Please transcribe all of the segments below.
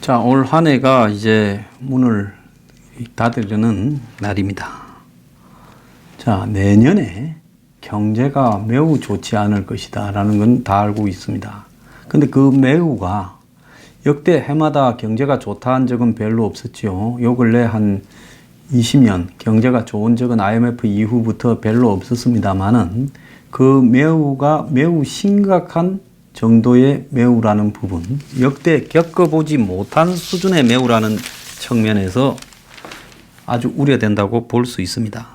자, 올 한 해가 이제 문을 닫으려는 날입니다. 자, 내년에 경제가 매우 좋지 않을 것이다 라는 건 다 알고 있습니다. 근데 그 매우가 역대 해마다 경제가 좋다는 적은 별로 없었죠. 요 근래 한 20년 경제가 좋은 적은 IMF 이후부터 별로 없었습니다만은 그 매우가 매우 심각한 정도의 매우라는 부분, 역대 겪어보지 못한 수준의 매우라는 측면에서 아주 우려된다고 볼 수 있습니다.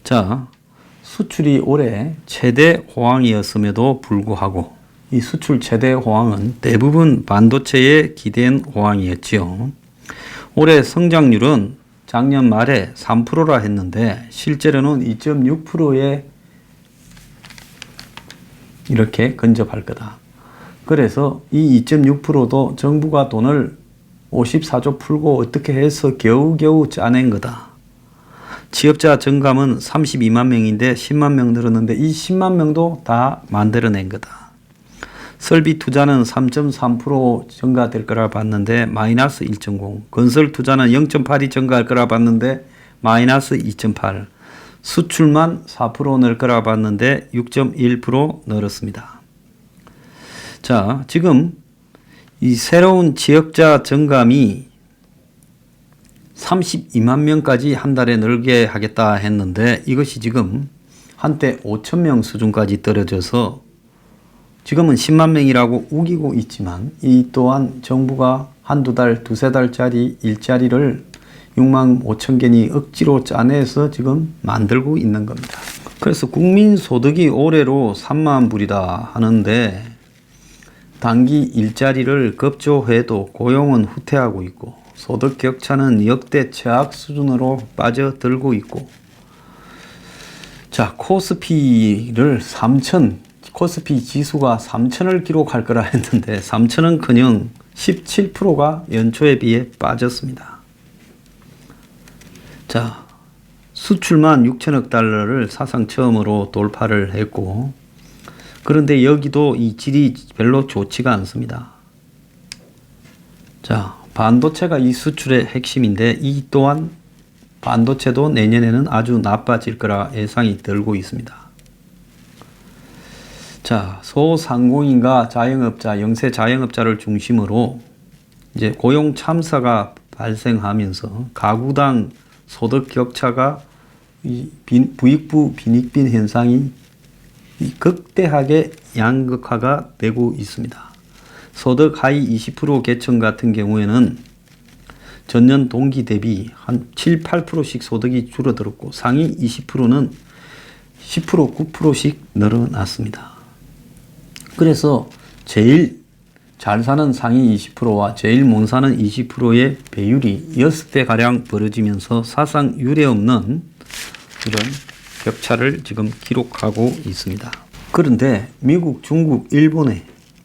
자, 수출이 올해 최대 호황이었음에도 불구하고 이 수출 최대 호황은 대부분 반도체에 기댄 호황이었지요. 올해 성장률은 작년 말에 3%라 했는데 실제로는 2.6%에 이렇게 근접할 거다. 그래서 이 2.6%도 정부가 돈을 54조 풀고 어떻게 해서 겨우겨우 짜낸 거다. 취업자 증감은 32만 명인데 10만 명 늘었는데 이 10만 명도 다 만들어낸 거다. 설비 투자는 3.3% 증가될 거라 봤는데 마이너스 1.0. 건설 투자는 0.8이 증가할 거라 봤는데 마이너스 2.8. 수출만 4% 늘 거라 봤는데 6.1% 늘었습니다. 자, 지금 이 새로운 취업자 증감이 32만 명까지 한 달에 늘게 하겠다 했는데 이것이 지금 한때 5천 명 수준까지 떨어져서 지금은 10만 명이라고 우기고 있지만 이 또한 정부가 한두 달, 두세 달짜리 일자리를 6만 5천 개니 억지로 짜내서 지금 만들고 있는 겁니다. 그래서 국민소득이 올해로 3만 불이다 하는데 단기 일자리를 급조해도 고용은 후퇴하고 있고 소득 격차는 역대 최악 수준으로 빠져들고 있고 자, 코스피를 3천, 코스피 지수가 3천을 기록할 거라 했는데 3천은커녕 17%가 연초에 비해 빠졌습니다. 자, 수출만 6천억 달러를 사상 처음으로 돌파를 했고 그런데 여기도 이 질이 별로 좋지가 않습니다. 자, 반도체가 이 수출의 핵심인데 이 또한 반도체도 내년에는 아주 나빠질 거라 예상이 들고 있습니다. 자, 소상공인과 자영업자, 영세 자영업자를 중심으로 이제 고용 참사가 발생하면서 가구당 소득 격차가 부익부 빈익빈 현상이 극대하게 양극화가 되고 있습니다. 소득 하위 20% 계층 같은 경우에는 전년 동기 대비 한 7, 8%씩 소득이 줄어들었고 상위 20%는 10%, 9%씩 늘어났습니다. 그래서 제일 잘 사는 상위 20%와 제일 못 사는 20%의 배율이 6배가량 벌어지면서 사상 유례없는 이런 격차를 지금 기록하고 있습니다. 그런데 미국, 중국, 일본에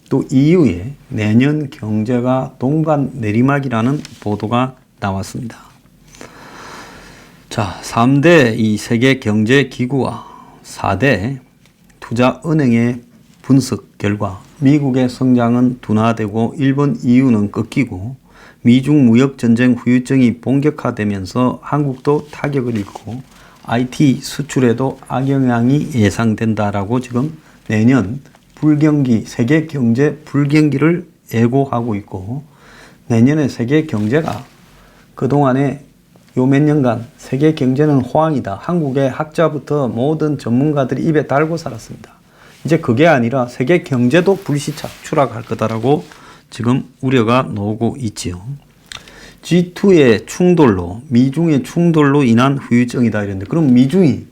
또 EU에 내년 경제가 동반 내리막이라는 보도가 나왔습니다. 자, 3대 이 세계 경제 기구와 4대 투자은행의 분석 결과 미국의 성장은 둔화되고 일본, EU는 꺾이고 미중 무역 전쟁 후유증이 본격화되면서 한국도 타격을 입고 IT 수출에도 악영향이 예상된다라고 지금 내년 불경기, 세계 경제 불경기를 예고하고 있고 내년에 세계 경제가 그동안에 요 몇 년간 세계 경제는 호황이다. 한국의 학자부터 모든 전문가들이 입에 달고 살았습니다. 이제 그게 아니라 세계 경제도 불시착 추락할 거다라고 지금 우려가 나오고 있지요. G2의 충돌로, 미중의 충돌로 인한 후유증이다 이랬는데 그럼 미중이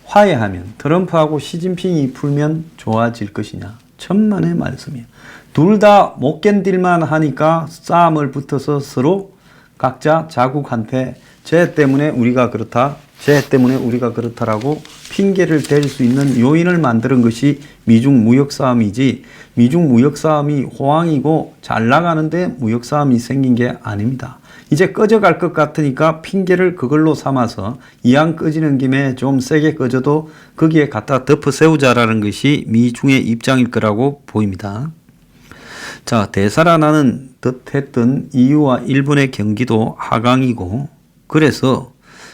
화해하면 트럼프하고 시진핑이 풀면 좋아질 것이냐? 천만의 말씀이에요. 둘 다 못 견딜만 하니까 싸움을 붙어서 서로 각자 자국한테 쟤 때문에 우리가 그렇다, 쟤 때문에 우리가 그렇다라고 핑계를 댈 수 있는 요인을 만드는 것이 미중 무역 싸움이지 미중 무역 싸움이 호황이고 잘 나가는데 무역 싸움이 생긴 게 아닙니다. 이제 꺼져갈 것 같으니까 핑계를 그걸로 삼아서 이왕 꺼지는 김에 좀 세게 꺼져도 거기에 갖다 덮어 세우자라는 것이 미중의 입장일 거라고 보입니다. 자, 되살아나는 듯 했던 EU와 일본의 경기도 하강이고, 그래서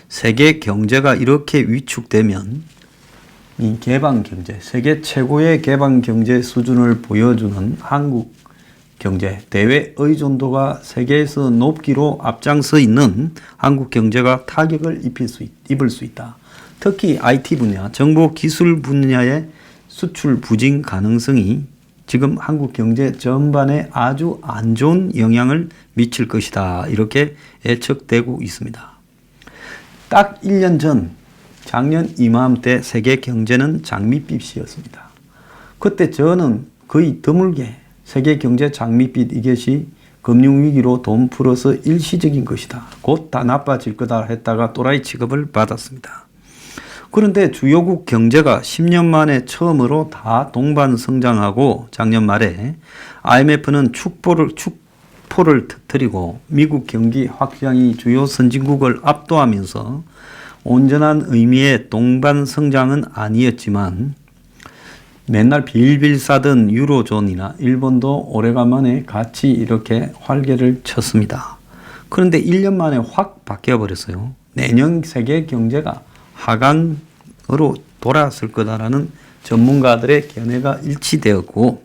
세계 경제가 이렇게 위축되면 이 개방 경제, 세계 최고의 개방 경제 수준을 보여주는 한국 경제, 대외 의존도가 세계에서 높기로 앞장서 있는 한국 경제가 타격을 입을 수 있다. 특히 IT 분야, 정보 기술 분야의 수출 부진 가능성이 지금 한국 경제 전반에 아주 안 좋은 영향을 미칠 것이다. 이렇게 예측되고 있습니다. 딱 1년 전, 작년 이맘때 세계 경제는 장밋빛이었습니다. 그때 저는 거의 드물게 세계 경제 장밋빛 이것이 금융위기로 돈 풀어서 일시적인 것이다. 곧 다 나빠질 거다 했다가 또라이 취급을 받았습니다. 그런데 주요국 경제가 10년 만에 처음으로 다 동반 성장하고 작년 말에 IMF는 축포를 터뜨리고 미국 경기 확장이 주요 선진국을 압도하면서 온전한 의미의 동반 성장은 아니었지만 맨날 빌빌 싸던 유로존이나 일본도 오래간만에 같이 이렇게 활개를 쳤습니다. 그런데 1년 만에 확 바뀌어버렸어요. 내년 세계 경제가 하강으로 돌아설 거다라는 전문가들의 견해가 일치되었고,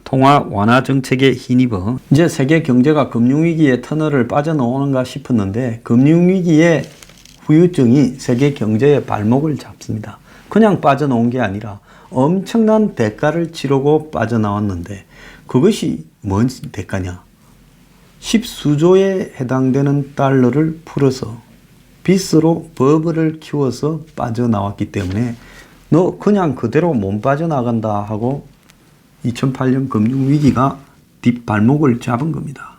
통화 완화 정책에 힘입어 이제 세계 경제가 금융위기의 터널을 빠져나오는가 싶었는데, 금융위기의 후유증이 세계 경제의 발목을 잡습니다. 그냥 빠져나온 게 아니라 엄청난 대가를 치르고 빠져나왔는데, 그것이 뭔 대가냐? 10수조에 해당되는 달러를 풀어서 빚으로 버블을 키워서 빠져나왔기 때문에 너 그냥 그대로 못 빠져나간다 하고 2008년 금융위기가 뒷발목을 잡은 겁니다.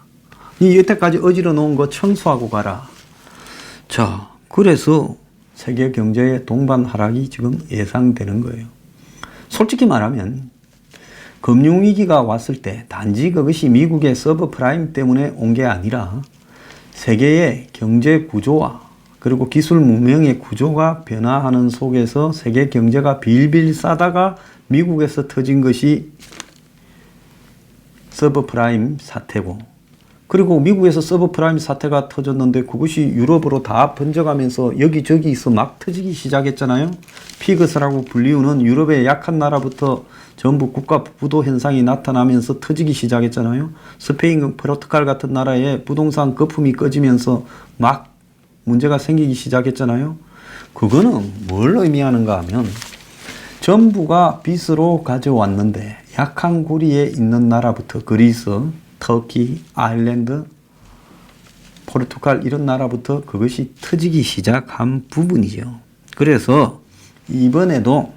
이 여태까지 어지러 놓은 거 청소하고 가라. 자, 그래서 세계 경제의 동반 하락이 지금 예상되는 거예요. 솔직히 말하면 금융위기가 왔을 때 단지 그것이 미국의 서브프라임 때문에 온 게 아니라 세계의 경제 구조와 그리고 기술 문명의 구조가 변화하는 속에서 세계 경제가 빌빌 싸다가 미국에서 터진 것이 서브프라임 사태고, 그리고 미국에서 서브프라임 사태가 터졌는데 그것이 유럽으로 다 번져가면서 여기저기서 막 터지기 시작했잖아요. 피그스라고 불리우는 유럽의 약한 나라부터 전부 국가 부도 현상이 나타나면서 터지기 시작했잖아요. 스페인, 포르투갈 같은 나라에 부동산 거품이 꺼지면서 막 문제가 생기기 시작했잖아요. 그거는 뭘 의미하는가 하면 전부가 빚으로 가져왔는데 약한 고리에 있는 나라부터 그리스, 터키, 아일랜드, 포르투갈 이런 나라부터 그것이 터지기 시작한 부분이죠. 그래서 이번에도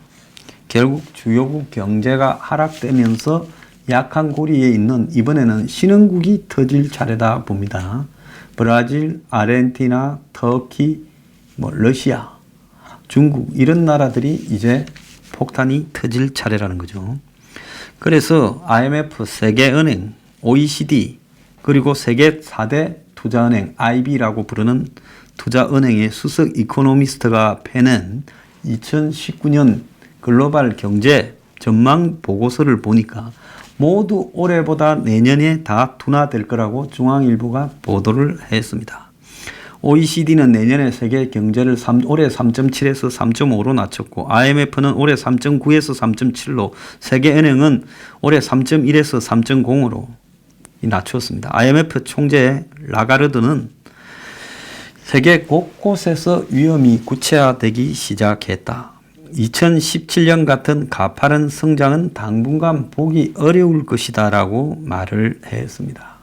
결국 주요국 경제가 하락되면서 약한 고리에 있는 이번에는 신흥국이 터질 차례다 봅니다. 브라질, 아르헨티나, 터키, 러시아, 중국 이런 나라들이 이제 폭탄이 터질 차례라는 거죠. 그래서 IMF, 세계은행, OECD 그리고 세계 4대 투자은행 IB라고 부르는 투자은행의 수석 이코노미스트가 펴낸 2019년 글로벌 경제 전망 보고서를 보니까 모두 올해보다 내년에 다 둔화될 거라고 중앙일보가 보도를 했습니다. OECD는 내년에 세계 경제를 올해 3.7에서 3.5로 낮췄고, IMF는 올해 3.9에서 3.7로, 세계은행은 올해 3.1에서 3.0으로 낮췄습니다. IMF 총재 라가르드는 세계 곳곳에서 위험이 구체화되기 시작했다. 2017년 같은 가파른 성장은 당분간 보기 어려울 것이다 라고 말을 했습니다.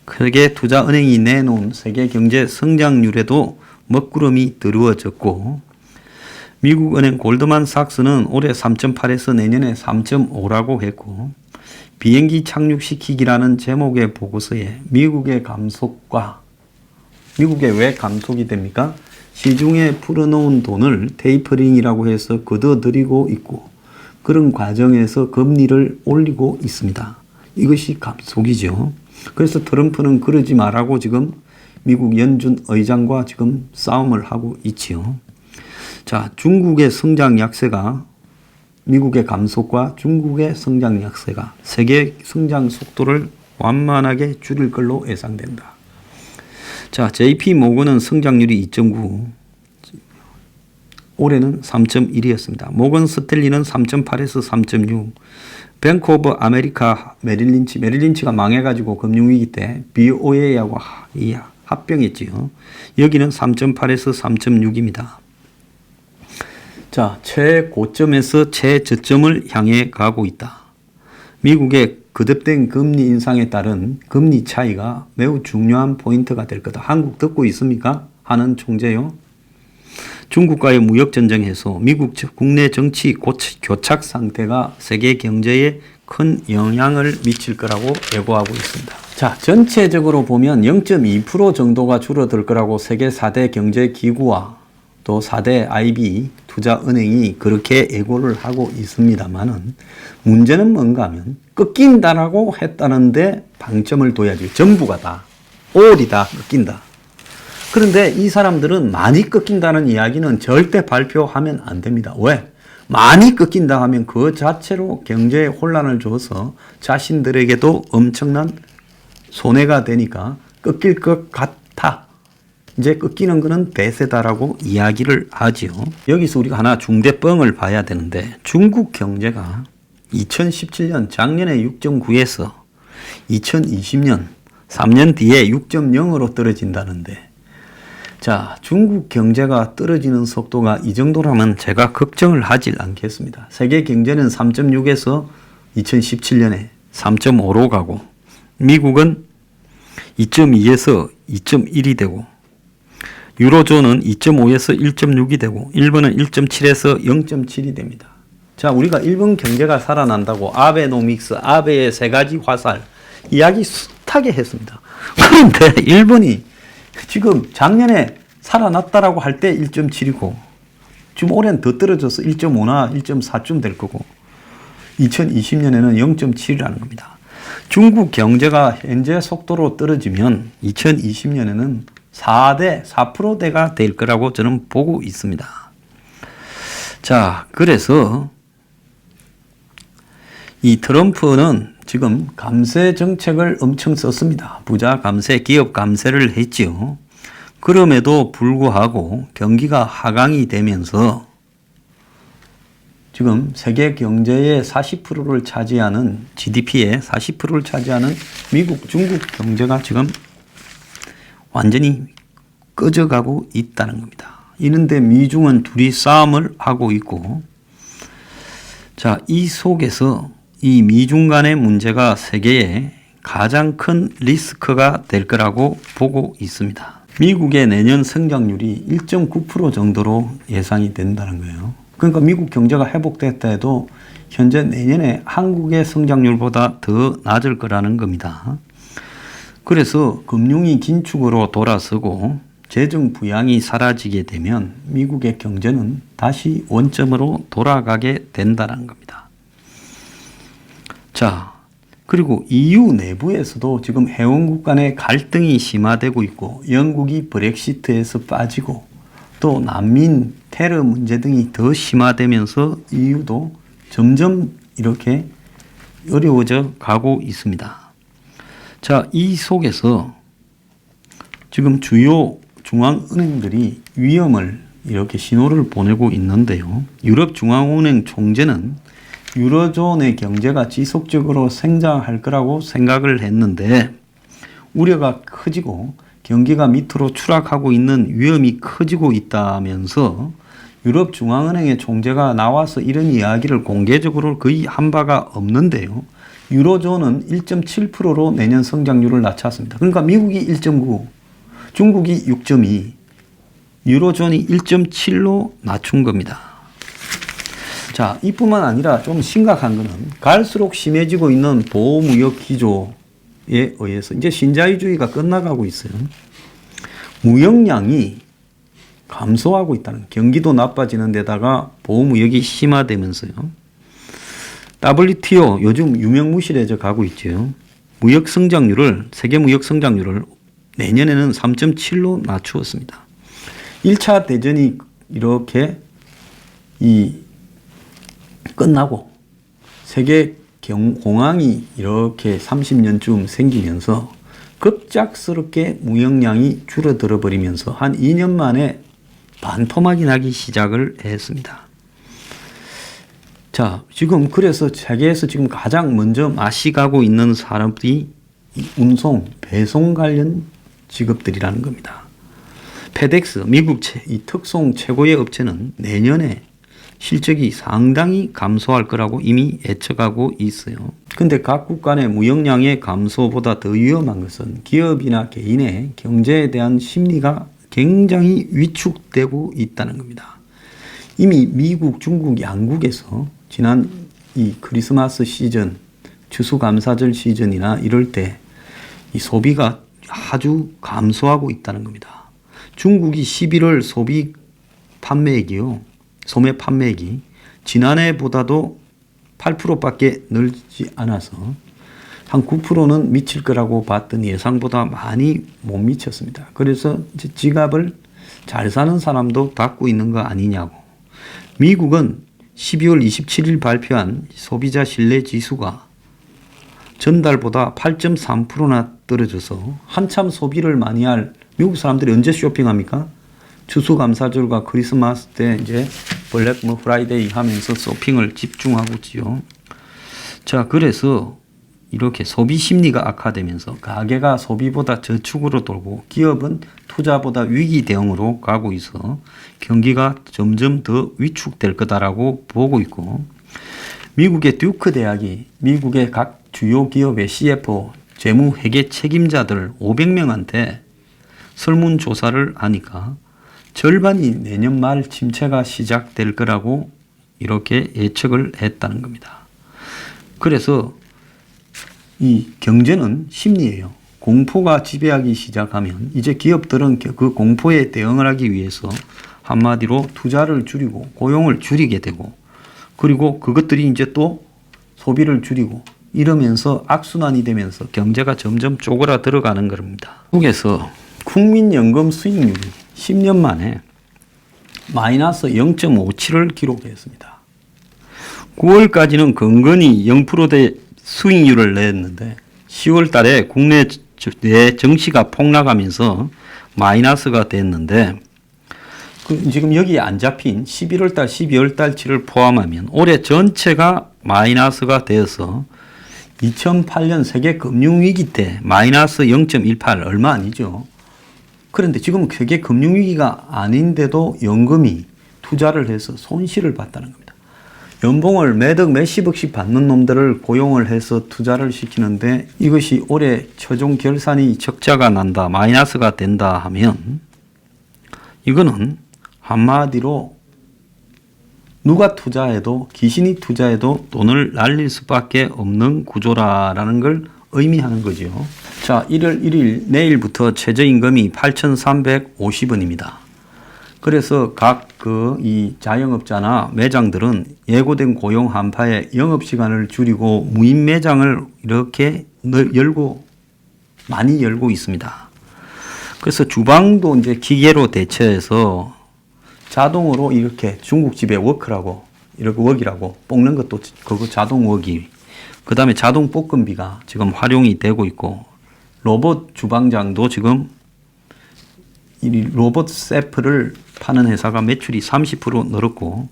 크게 투자은행이 내놓은 세계 경제 성장률에도 먹구름이 드루어졌고, 미국은행 골드만삭스는 올해 3.8에서 내년에 3.5라고 했고, 비행기 착륙시키기라는 제목의 보고서에 미국의 감속과, 미국에 왜 감속이 됩니까? 시중에 풀어놓은 돈을 테이퍼링이라고 해서 걷어들이고 있고, 그런 과정에서 금리를 올리고 있습니다. 이것이 감속이죠. 그래서 트럼프는 그러지 말라고 지금 미국 연준 의장과 지금 싸움을 하고 있지요. 자, 중국의 성장 약세가 미국의 감속과 중국의 성장 약세가 세계 성장 속도를 완만하게 줄일 걸로 예상된다. 자, JP 모건은 성장률이 2.9, 올해는 3.1이었습니다. 모건 스탠리는 3.8에서 3.6, 뱅크 오브 아메리카 메릴린치가 망해가지고 금융위기 때 BOA하고 합병했지요. 여기는 3.8에서 3.6입니다. 자, 최고점에서 최저점을 향해 가고 있다. 미국의 거듭된 금리 인상에 따른 금리 차이가 매우 중요한 포인트가 될 거다. 한국 듣고 있습니까? 하는 총재요. 중국과의 무역전쟁에서 미국 국내 정치 교착 상태가 세계 경제에 큰 영향을 미칠 거라고 예고하고 있습니다. 자, 전체적으로 보면 0.2% 정도가 줄어들 거라고 세계 4대 경제기구와 또 4대 IB 투자은행이 그렇게 예고를 하고 있습니다만은 문제는 뭔가 하면 꺾인다라고 했다는데 방점을 둬야지. 전부가 다 올이다 꺾인다. 그런데 이 사람들은 많이 꺾인다는 이야기는 절대 발표하면 안 됩니다. 왜? 많이 꺾인다 하면 그 자체로 경제에 혼란을 줘서 자신들에게도 엄청난 손해가 되니까 꺾일 것 같아. 이제 꺾이는 것은 대세다라고 이야기를 하지요. 여기서 우리가 하나 중대뻥을 봐야 되는데 중국 경제가 2017년 작년에 6.9에서 2020년 3년 뒤에 6.0으로 떨어진다는데, 자, 중국 경제가 떨어지는 속도가 이 정도라면 제가 걱정을 하질 않겠습니다. 세계 경제는 3.6에서 2017년에 3.5로 가고 미국은 2.2에서 2.1이 되고 유로존은 2.5에서 1.6이 되고 일본은 1.7에서 0.7이 됩니다. 자, 우리가 일본 경제가 살아난다고 아베노믹스, 아베의 세 가지 화살 이야기 숱하게 했습니다. 그런데 일본이 지금 작년에 살아났다라고 할 때 1.7이고 지금 올해는 더 떨어져서 1.5나 1.4쯤 될 거고 2020년에는 0.7이라는 겁니다. 중국 경제가 현재 속도로 떨어지면 2020년에는 4%대가 될 거라고 저는 보고 있습니다. 자, 그래서 이 트럼프는 지금 감세 정책을 엄청 썼습니다. 부자 감세, 기업 감세를 했지요. 그럼에도 불구하고 경기가 하강이 되면서 지금 세계 경제의 40%를 차지하는 GDP의 40%를 차지하는 미국, 중국 경제가 지금 완전히 꺼져가고 있다는 겁니다. 이런데 미중은 둘이 싸움을 하고 있고, 자, 이 속에서 이 미중 간의 문제가 세계에 가장 큰 리스크가 될 거라고 보고 있습니다. 미국의 내년 성장률이 1.9% 정도로 예상이 된다는 거예요. 그러니까 미국 경제가 회복됐다 해도 현재 내년에 한국의 성장률보다 더 낮을 거라는 겁니다. 그래서 금융이 긴축으로 돌아서고 재정 부양이 사라지게 되면 미국의 경제는 다시 원점으로 돌아가게 된다는 겁니다. 자, 그리고 EU 내부에서도 지금 회원국 간의 갈등이 심화되고 있고 영국이 브렉시트에서 빠지고 또 난민, 테러 문제 등이 더 심화되면서 EU도 점점 이렇게 어려워져 가고 있습니다. 자, 이 속에서 지금 주요 중앙은행들이 위험을 이렇게 신호를 보내고 있는데요. 유럽중앙은행 총재는 유로존의 경제가 지속적으로 성장할 거라고 생각을 했는데 우려가 커지고 경기가 밑으로 추락하고 있는 위험이 커지고 있다면서 유럽중앙은행의 총재가 나와서 이런 이야기를 공개적으로 거의 한 바가 없는데요. 유로존은 1.7%로 내년 성장률을 낮췄습니다. 그러니까 미국이 1.9, 중국이 6.2, 유로존이 1.7로 낮춘 겁니다. 자, 이뿐만 아니라 좀 심각한 거는 갈수록 심해지고 있는 보호무역 기조에 의해서 이제 신자유주의가 끝나가고 있어요. 무역량이 감소하고 있다는, 경기도 나빠지는 데다가 보호무역이 심화되면서요. WTO 요즘 유명무실해져 가고 있죠. 무역 성장률을, 세계 무역 성장률을 내년에는 3.7로 낮추었습니다. 1차 대전이 이렇게 이 끝나고 세계 공항이 이렇게 30년쯤 생기면서 급작스럽게 무역량이 줄어들어 버리면서 한 2년 만에 반토막이 나기 시작을 했습니다. 자, 지금 그래서 세계에서 지금 가장 먼저 마시가고 있는 산업이 운송, 배송 관련 직업들이라는 겁니다. 페덱스, 미국 이 특송 최고의 업체는 내년에 실적이 상당히 감소할 거라고 이미 예측하고 있어요. 근데 각국 간의 무역량의 감소보다 더 위험한 것은 기업이나 개인의 경제에 대한 심리가 굉장히 위축되고 있다는 겁니다. 이미 미국, 중국, 양국에서 지난 이 크리스마스 시즌, 추수감사절 시즌이나 이럴 때 이 소비가 아주 감소하고 있다는 겁니다. 중국이 11월 소비 판매액이요. 소매 판매액이 지난해보다도 8%밖에 늘지 않아서 한 9%는 미칠 거라고 봤던 예상보다 많이 못 미쳤습니다. 그래서 이제 지갑을 잘 사는 사람도 닫고 있는 거 아니냐고. 미국은 12월 27일 발표한 소비자 신뢰 지수가 전달보다 8.3%나 떨어져서 한참 소비를 많이 할 미국 사람들이 언제 쇼핑합니까? 추수감사절과 크리스마스 때 이제 블랙 프라이데이 하면서 쇼핑을 집중하고 있지요. 자, 그래서 이렇게 소비 심리가 악화되면서 가계가 소비보다 저축으로 돌고 기업은 투자보다 위기 대응으로 가고 있어 경기가 점점 더 위축될 거다라고 보고 있고, 미국의 듀크 대학이 미국의 각 주요 기업의 CFO, 재무회계 책임자들 500명한테 설문조사를 하니까 절반이 내년 말 침체가 시작될 거라고 이렇게 예측을 했다는 겁니다. 그래서 이 경제는 심리예요. 공포가 지배하기 시작하면 이제 기업들은 그 공포에 대응을 하기 위해서 한마디로 투자를 줄이고 고용을 줄이게 되고, 그리고 그것들이 이제 또 소비를 줄이고 이러면서 악순환이 되면서 경제가 점점 쪼그라 들어가는 겁니다. 미국에서 국민연금 수익률이 10년 만에 마이너스 0.57을 기록했습니다. 9월까지는 건건히 0%대 수익률을 냈는데 10월 달에 국내 정시가 폭락하면서 마이너스가 됐는데, 지금 여기에 안 잡힌 11월 달, 12월 달치를 포함하면 올해 전체가 마이너스가 되어서 2008년 세계 금융위기 때 마이너스 0.18 얼마 아니죠. 그런데 지금 세계 금융위기가 아닌데도 연금이 투자를 해서 손실을 봤다는 겁니다. 연봉을 매덕 몇십억씩 받는 놈들을 고용을 해서 투자를 시키는데 이것이 올해 최종 결산이 적자가 난다, 마이너스가 된다 하면 이거는 한마디로 누가 투자해도, 귀신이 투자해도 돈을 날릴 수밖에 없는 구조라는 걸 의미하는 거죠. 자, 1월 1일 내일부터 최저임금이 8,350원입니다. 그래서 각 이 자영업자나 매장들은 예고된 고용 한파에 영업시간을 줄이고 무인 매장을 이렇게 많이 열고 있습니다. 그래서 주방도 이제 기계로 대체해서 자동으로 이렇게 중국집에 워크라고, 이렇게 웍이라고 볶는 것도 그거 자동 웍이, 그 다음에 자동 볶음비가 지금 활용이 되고 있고, 로봇 주방장도 지금 이 로봇 셰프를 파는 회사가 매출이 30% 늘었고,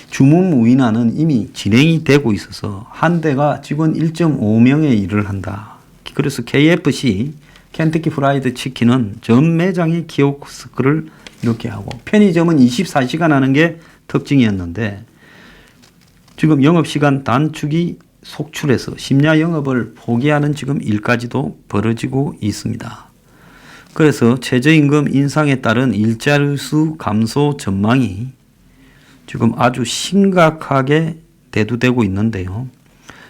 주문 무인화는 이미 진행이 되고 있어서 한 대가 직원 1.5명의 일을 한다. 그래서 KFC, 켄터키 프라이드 치킨은 전 매장의 키오스크를 이렇게 하고, 편의점은 24시간 하는 게 특징이었는데 지금 영업시간 단축이 속출해서 심야 영업을 포기하는 지금 일까지도 벌어지고 있습니다. 그래서 최저임금 인상에 따른 일자리 수 감소 전망이 지금 아주 심각하게 대두되고 있는데요.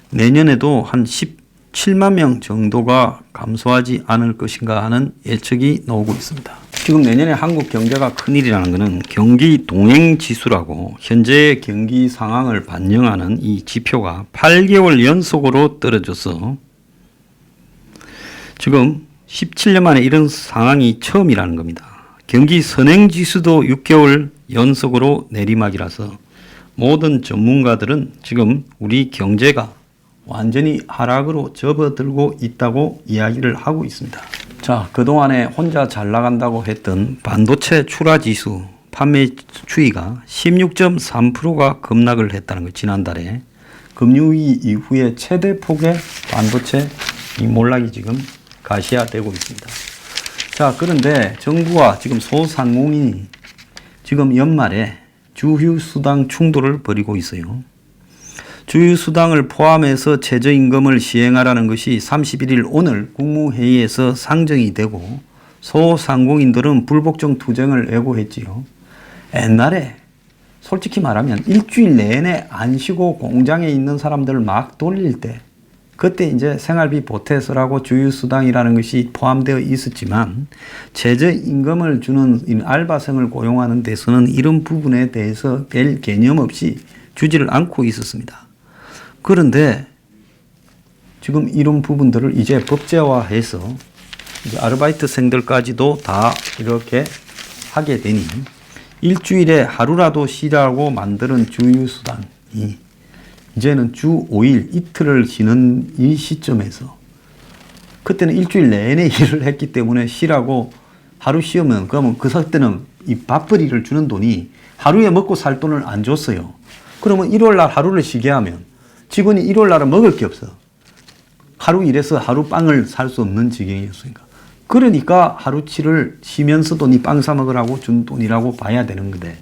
내년에도 한 17만 명 정도가 감소하지 않을 것인가 하는 예측이 나오고 있습니다. 지금 내년에 한국 경제가 큰일이라는 것은 경기 동행 지수라고 현재의 경기 상황을 반영하는 이 지표가 8개월 연속으로 떨어져서 지금 17년 만에 이런 상황이 처음이라는 겁니다. 경기 선행 지수도 6개월 연속으로 내리막이라서 모든 전문가들은 지금 우리 경제가 완전히 하락으로 접어들고 있다고 이야기를 하고 있습니다. 자, 그동안에 혼자 잘 나간다고 했던 반도체 출하 지수 판매 추이가 16.3%가 급락을 했다는 거. 지난달에 금융위기 이후에 최대 폭의 반도체 이 몰락이 지금 가시화되고 있습니다. 자, 그런데 정부와 지금 소상공인이 지금 연말에 주휴수당 충돌을 벌이고 있어요. 주휴수당을 포함해서 최저임금을 시행하라는 것이 31일 오늘 국무회의에서 상정이 되고 소상공인들은 불복종 투쟁을 예고했지요. 옛날에 솔직히 말하면 일주일 내내 안 쉬고 공장에 있는 사람들 막 돌릴 때 그때 이제 생활비 보태서라고 주휴수당이라는 것이 포함되어 있었지만 최저임금을 주는 알바생을 고용하는 데서는 이런 부분에 대해서 별 개념 없이 주지를 않고 있었습니다. 그런데 지금 이런 부분들을 이제 법제화해서 이제 아르바이트생들까지도 다 이렇게 하게 되니 일주일에 하루라도 쉬라고 만드는 주휴수당이 이제는 주 5일 이틀을 쉬는 이 시점에서 그때는 일주일 내내 일을 했기 때문에 쉬라고 하루 쉬면 그러면 그 때는 이 밥벌이를 주는 돈이 하루에 먹고 살 돈을 안 줬어요. 그러면 일요일 날 하루를 쉬게 하면 직원이 일요일 날은 먹을 게 없어. 하루 일해서 하루 빵을 살 수 없는 지경이었으니까. 그러니까 하루치를 쉬면서도 니 빵 사 먹으라고 준 돈이라고 봐야 되는 건데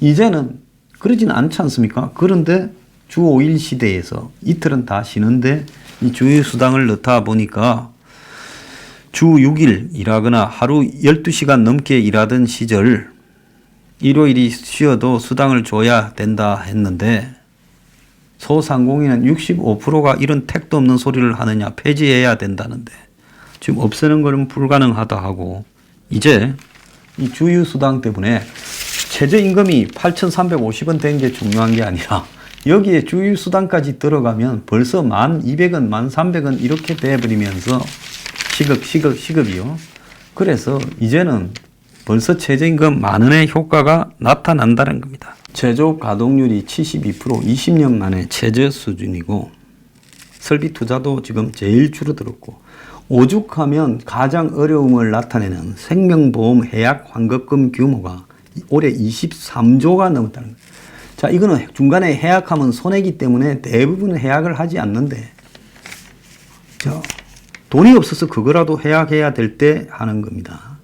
이제는 그러지는 않지 않습니까? 그런데 주 5일 시대에서 이틀은 다 쉬는데 이 주휴수당을 넣다 보니까 주 6일 일하거나 하루 12시간 넘게 일하던 시절 일요일이 쉬어도 수당을 줘야 된다 했는데 소상공인은 65%가 이런 택도 없는 소리를 하느냐 폐지해야 된다는데 지금 없애는 것은 불가능하다 하고 이제 이 주휴수당 때문에 최저임금이 8,350원 된 게 중요한 게 아니라 여기에 주휴수당까지 들어가면 벌써 1,200원, 1,300원 이렇게 돼버리면서 시급이요. 그래서 이제는 벌써 최저임금 10,000원의 효과가 나타난다는 겁니다. 제조 가동률이 72%, 20년 만에 최저 수준이고 설비 투자도 지금 제일 줄어들었고 오죽하면 가장 어려움을 나타내는 생명보험 해약 환급금 규모가 올해 23조가 넘었다는 거예요. 자, 이거는 중간에 해약하면 손해기 때문에 대부분 해약을 하지 않는데 자, 돈이 없어서 그거라도 해약해야 될 때 하는 겁니다.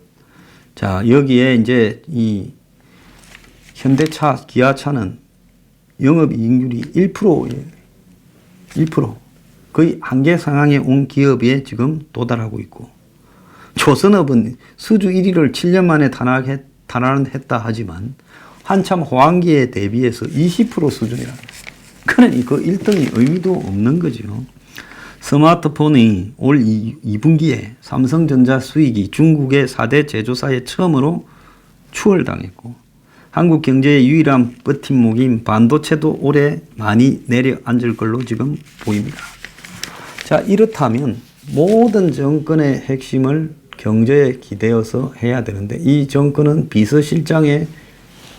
자, 여기에 이제 이 현대차, 기아차는 영업이익률이 1%예요. 1%. 거의 한계 상황에 온 기업에 지금 도달하고 있고 조선업은 수주 1위를 7년 만에 단안했다 하지만 한참 호황기에 대비해서 20% 수준이라는 거예요. 그러니 그 1등이 의미도 없는 거죠. 스마트폰이 올 2분기에 삼성전자 수익이 중국의 4대 제조사에 처음으로 추월당했고 한국 경제의 유일한 버팀목인 반도체도 올해 많이 내려앉을 걸로 지금 보입니다. 자, 이렇다면 모든 정권의 핵심을 경제에 기대어서 해야 되는데 이 정권은 비서실장의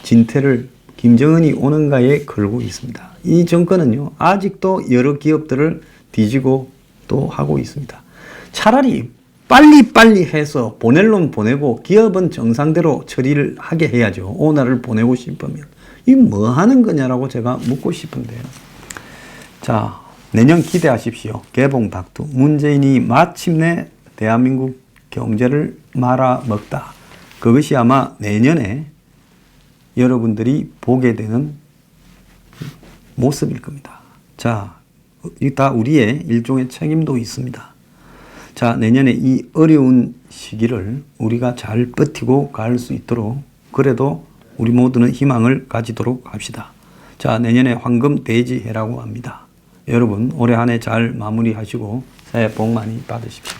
진퇴를 김정은이 오는가에 걸고 있습니다. 이 정권은요 아직도 여러 기업들을 뒤지고 또 하고 있습니다. 차라리 빨리 해서 보낼 놈 보내고 기업은 정상대로 처리를 하게 해야죠. 오너를 보내고 싶으면. 이 뭐 하는 거냐라고 제가 묻고 싶은데요. 자, 내년 기대하십시오. 개봉 닥터. 문재인이 마침내 대한민국 경제를 말아먹다. 그것이 아마 내년에 여러분들이 보게 되는 모습일 겁니다. 자, 이 다 우리의 일종의 책임도 있습니다. 자, 내년에 이 어려운 시기를 우리가 잘 버티고 갈 수 있도록 그래도 우리 모두는 희망을 가지도록 합시다. 자, 내년에 황금 돼지해라고 합니다. 여러분 올해 한 해 잘 마무리하시고 새해 복 많이 받으십시오.